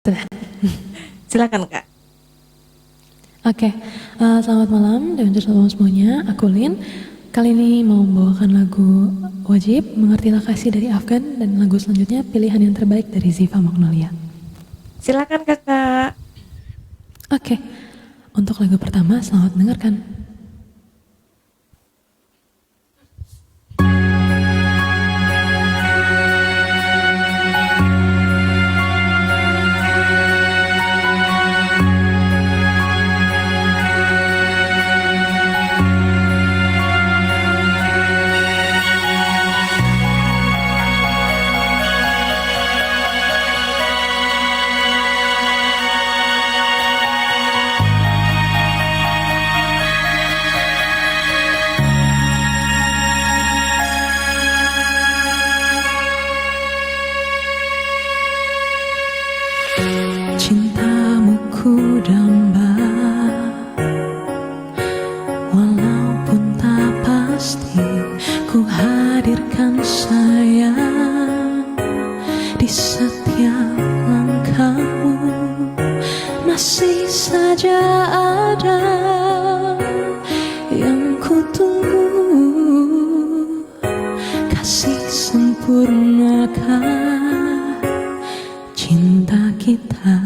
Sudah. Silakan Kak. Oke, selamat malam dan selamat semuanya. Aku Lin. Kali ini mau membawakan lagu Wajib, Mengertilah Kasih dari Afgan, dan lagu selanjutnya Pilihan yang Terbaik dari Ziva Magnolia. Silakan Kakak. Oke, untuk lagu pertama selamat mendengarkan. Cintamu ku damba, walaupun tak pasti ku hadirkan sayang di setiap langkahmu. Masih saja ada yang ku tunggu, kasih sempurnakah cinta kita.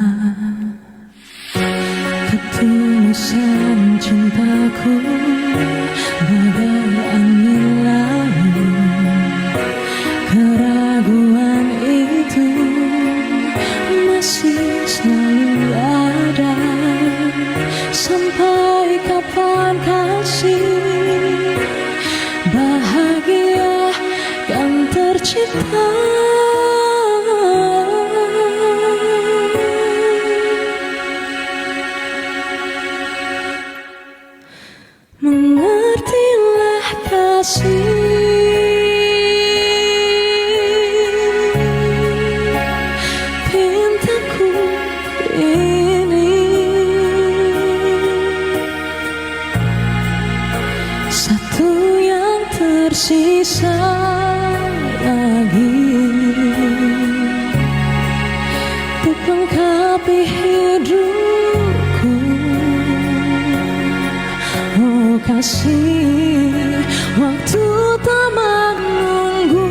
Ketulusan cintaku bagai angin lalu, keraguan itu masih selalu ada. Sampai kapan kasih bahagia kan tercipta. Mengertilah kasih, pintaku ini. Satu yang tersisa lagi untuk lengkapi hidupku. Oh kasih, waktu tak menunggu.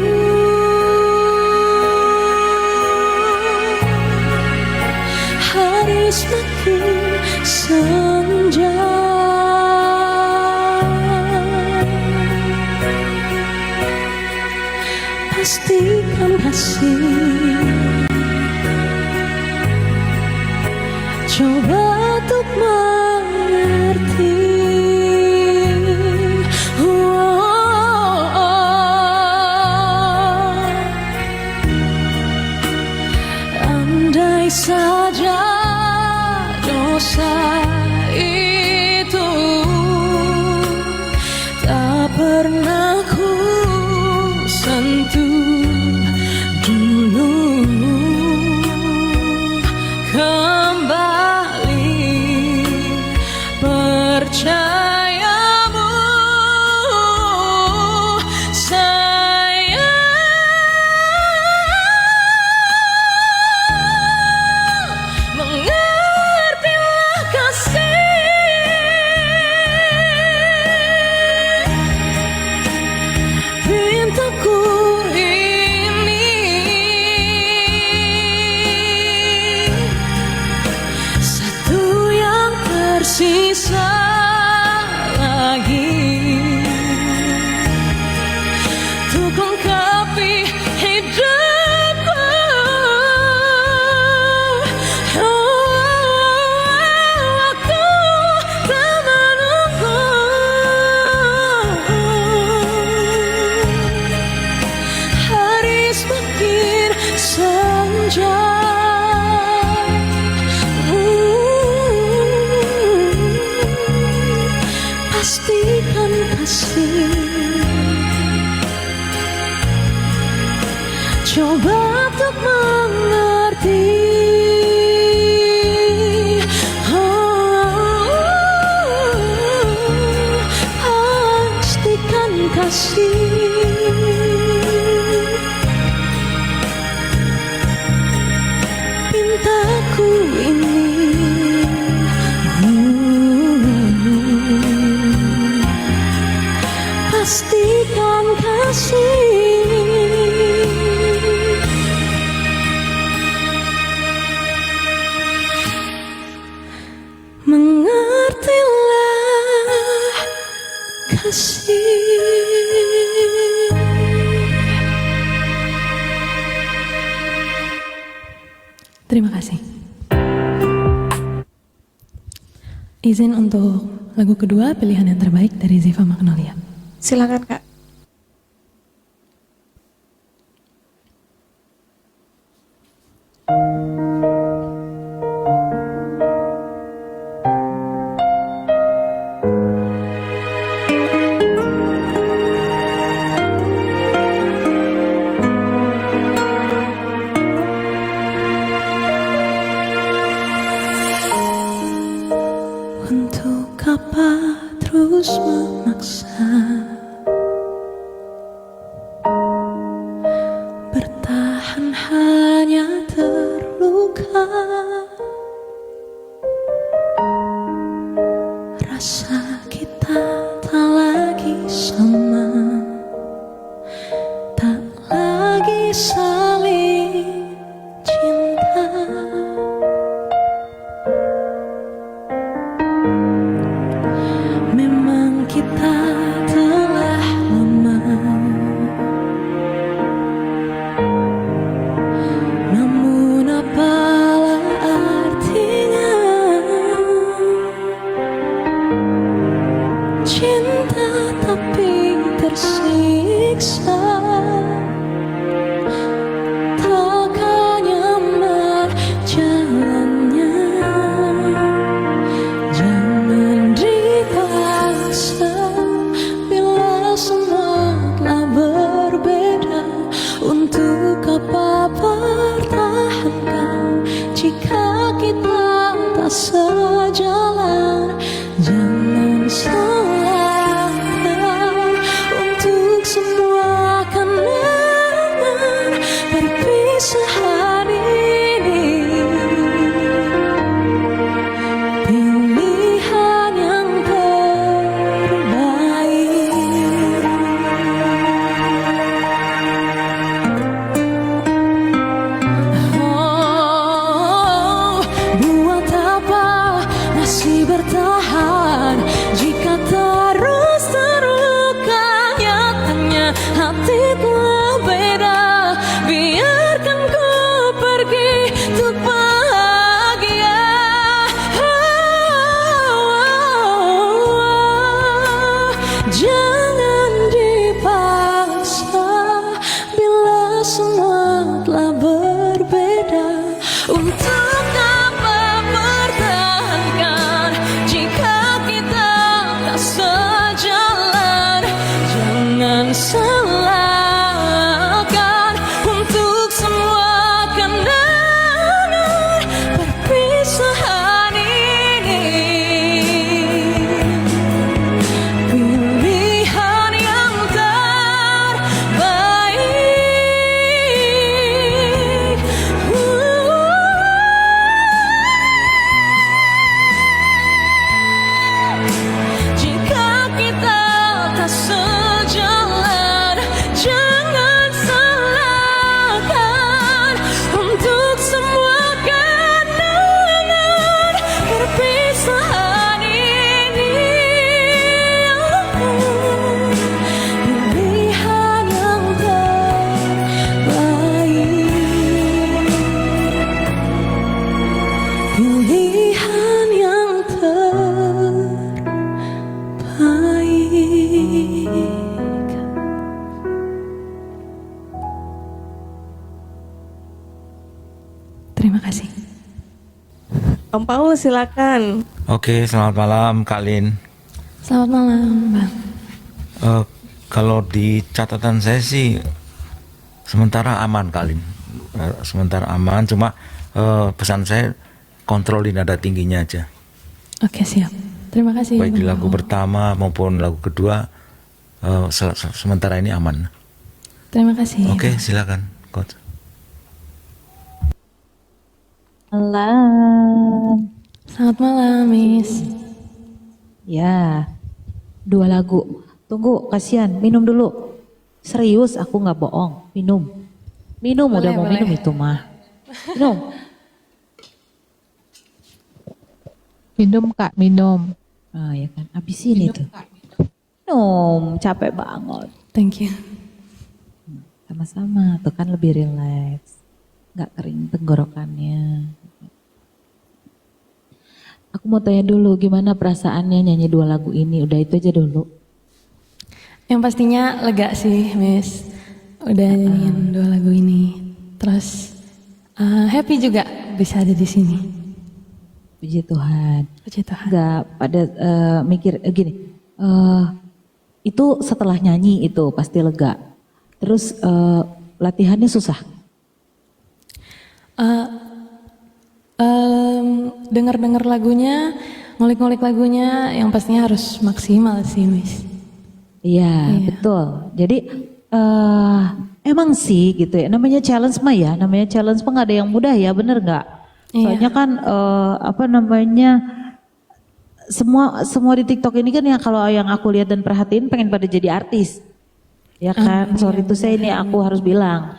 Hari semakin senja, pastikan kasih. Coba untuk mengerti. Andai saja dosa itu tak pernah ku sentuh dulu, kembali percayamu sayang. Mengertilah kasih, pintaku ini. Satu yang tersisa lagi untuk lengkapi hidupku. Waktu tak menunggu, hari semakin senja. Pastikan kasih, coba untuk mengerti. Pastikan kasih. Pintaku Terima kasih. Izin untuk lagu kedua, pilihan yang terbaik dari Ziva Magnolia. Silakan Kak. Untuk apa terus memaksa bertahan hanya terluka, rasa kita tak lagi sama, tak lagi saling cinta. Memang kita telah lama, namun apalah artinya cinta tapi tersiksa, takkan nyaman jalannya. Jangan dipaksa bila semua telah berbeda. Untuk apa pertahankan jika kita tak sejalan. Jangan salahkan untuk semua kenangan perpisahan ini. Pilihan yang terbaik. Oh, buat apa masih bertahan jika terus terluka? Nyatanya hati telah beda. Biarkan ku pergi untuk bahagia. Jangan dipaksa bila semua telah berbeda. Untuk apa pertahankan jika kita tak sejalan. Jangan salahkan untuk semua kenangan perpisahan ini. Pilihan yang terbaik. Jika kita tak sejalan, jangan salahkan untuk semua kenangan perpisahan ini. Pilihan yang terbaik. Pilihan yang terbaik. Terima kasih. Om Paul silakan. Oke, selamat malam Kak Lin. Selamat malam, Bang. Kalau di catatan saya sih sementara aman Kak Lin. Sementara aman, cuma pesan saya kontrolin nada tingginya aja. Oke, siap. Terima kasih. Baik di Bang lagu Paul. pertama maupun lagu kedua, sementara ini aman. Terima kasih. Oke, silakan Coach. Malam. Selamat malam, Miss. Ya, 2 lagu. Tunggu, kasihan. Minum dulu. Serius, aku nggak bohong. Minum. Minum, udah mau minum itu mah. Minum. Minum Kak, minum. Oh ya kan, habisin itu. Minum, capek banget. Thank you. Sama-sama, tuh kan lebih rileks. nggak kering tenggorokannya. Aku mau tanya dulu gimana perasaannya nyanyi 2 lagu ini, udah itu aja dulu. Yang pastinya lega sih, Miss. Udah nyanyiin 2 lagu ini. Terus happy juga bisa ada di sini. Puji Tuhan. Puji Tuhan. Nggak pada mikir gini, itu setelah nyanyi itu pasti lega. Terus latihannya susah. Dengar-dengar lagunya, ngulik-ngulik lagunya, yang pastinya harus maksimal sih, Miss. Iya, betul. Jadi emang sih gitu ya, namanya challenge mah ya, namanya challenge mah nggak ada yang mudah ya, bener nggak? Soalnya kan apa namanya, semua di TikTok ini kan, ya kalau yang aku lihat dan perhatiin pengen pada jadi artis. Ya kan, sorry itu saya ini aku harus bilang,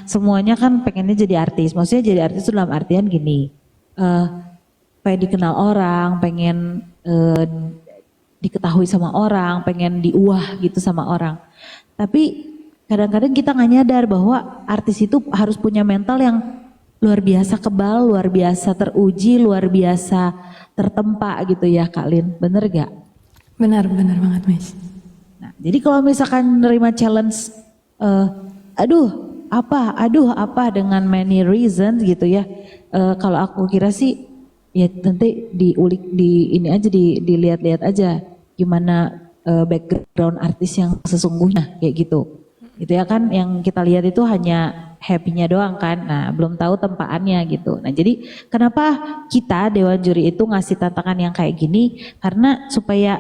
semuanya kan pengennya jadi artis. Maksudnya jadi artis itu dalam artian gini, pengen dikenal orang, pengen diketahui sama orang, pengen diuah gitu sama orang. Tapi kadang-kadang kita nggak nyadar bahwa artis itu harus punya mental yang luar biasa kebal, luar biasa teruji, luar biasa tertempa gitu ya Kak Lin, bener gak? Benar banget, Miss. Nah, jadi kalau misalkan nerima challenge, aduh apa dengan many reasons gitu ya. Kalau aku kira sih, ya nanti diulik dilihat-lihat aja gimana background artis yang sesungguhnya kayak gitu. Gitu ya kan, yang kita lihat itu hanya happy-nya doang kan. Nah, belum tahu tempaannya gitu. Nah, jadi kenapa kita Dewan Juri itu ngasih tantangan yang kayak gini? Karena supaya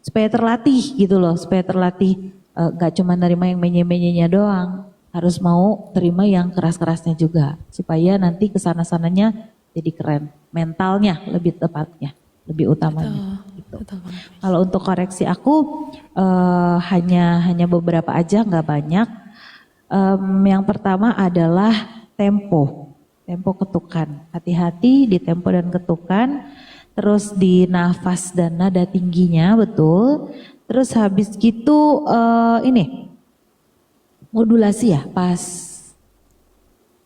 supaya terlatih gitu loh, supaya terlatih gak cuma nerima yang menye-menyenya doang, harus mau terima yang keras-kerasnya juga, supaya nanti kesana-sananya jadi keren, mentalnya lebih tepatnya, lebih utamanya. Gitu. Kalau untuk koreksi aku hanya beberapa aja, nggak banyak. Yang pertama adalah tempo ketukan, hati-hati di tempo dan ketukan. Terus di nafas dan nada tingginya, betul. Terus habis gitu ini modulasi ya, pas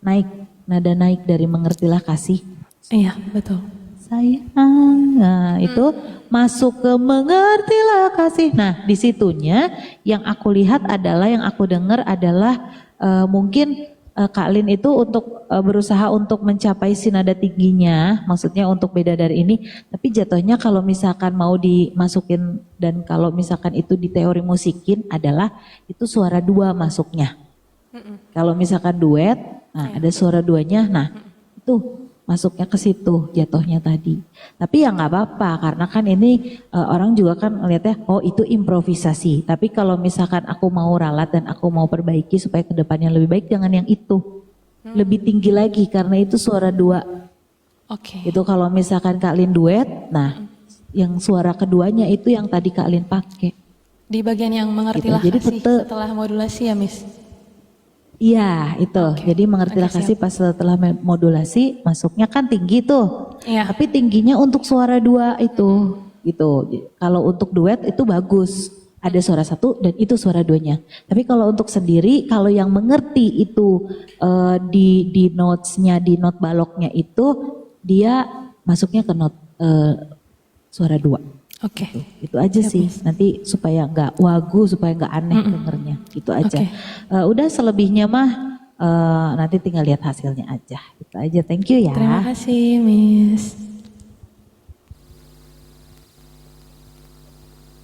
naik, nada naik dari mengertilah kasih. Iya, betul. Sayang, nah itu masuk ke mengertilah kasih. Nah disitunya yang aku lihat adalah, yang aku dengar adalah mungkin Kak Lin itu untuk berusaha untuk mencapai si nada tingginya, maksudnya untuk beda dari ini, tapi jatuhnya kalau misalkan mau dimasukin dan kalau misalkan itu di teori musikin adalah itu suara 2 masuknya. Kalau misalkan duet, nah ada suara 2-nya, nah itu masuknya ke situ jatuhnya tadi. Tapi ya nggak apa-apa karena kan ini orang juga kan ngeliatnya oh itu improvisasi. Tapi kalau misalkan aku mau ralat dan aku mau perbaiki supaya kedepannya lebih baik, jangan yang itu. Lebih tinggi lagi karena itu suara 2. Oke. Itu kalau misalkan Kak Lin duet, nah yang suara keduanya itu yang tadi Kak Lin pakai. Di bagian yang mengertilah Jadi kasih setelah modulasi ya, Miss? Iya itu, jadi mengertilah kasih pas setelah modulasi masuknya kan tinggi tuh, tapi tingginya untuk suara 2 itu, gitu. Kalau untuk duet itu bagus, ada suara 1 dan itu suara 2-nya. Tapi kalau untuk sendiri, kalau yang mengerti itu di notesnya, di not baloknya itu dia masuknya ke not suara 2. Oke. Itu aja sih, nanti supaya nggak wagu, supaya nggak aneh dengernya, gitu aja. Udah selebihnya mah nanti tinggal lihat hasilnya aja, itu aja. Thank you ya. Terima kasih, Miss.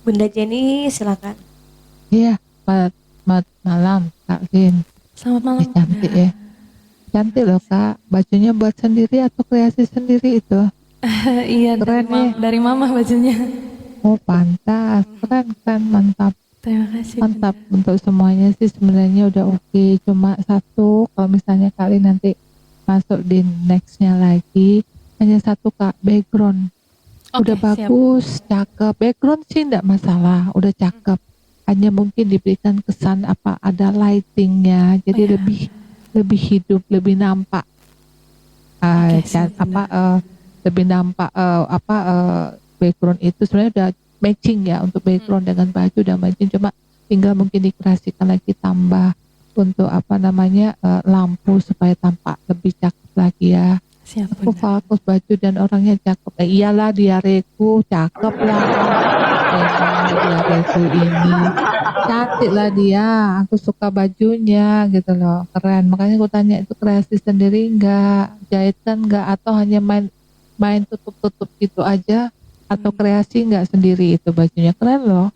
Bunda Jenny silakan. Iya, selamat malam Kak Lin. Selamat malam. Cantik ya. Cantik loh Kak, bajunya buat sendiri atau kreasi sendiri itu? Iya, keren dari mama bajunya. Oh pantas, keren, mantap. Terima kasih. Mantap, untuk semuanya sih sebenarnya udah oke. Cuma satu, kalau misalnya kali nanti masuk di nextnya lagi, hanya satu Kak, background. Udah bagus, cakep. Background sih enggak masalah, udah cakep. Hanya mungkin diberikan kesan apa ada lightingnya, jadi lebih hidup, lebih nampak. Lebih nampak background itu sebenarnya udah matching ya, untuk background dengan baju udah matching, cuma tinggal mungkin dikreasikan lagi, tambah untuk apa namanya lampu supaya tampak lebih cakep lagi ya. Siap Aku Bunda. fokus baju dan orangnya cakep. Iyalah diareku cakep lah. Emang diareku ini cantik lah dia. Aku suka bajunya gitu loh, keren. Makanya aku tanya itu kreasi sendiri enggak, jahitan enggak, atau hanya main tutup-tutup gitu aja, atau kreasi enggak sendiri itu bajunya keren loh.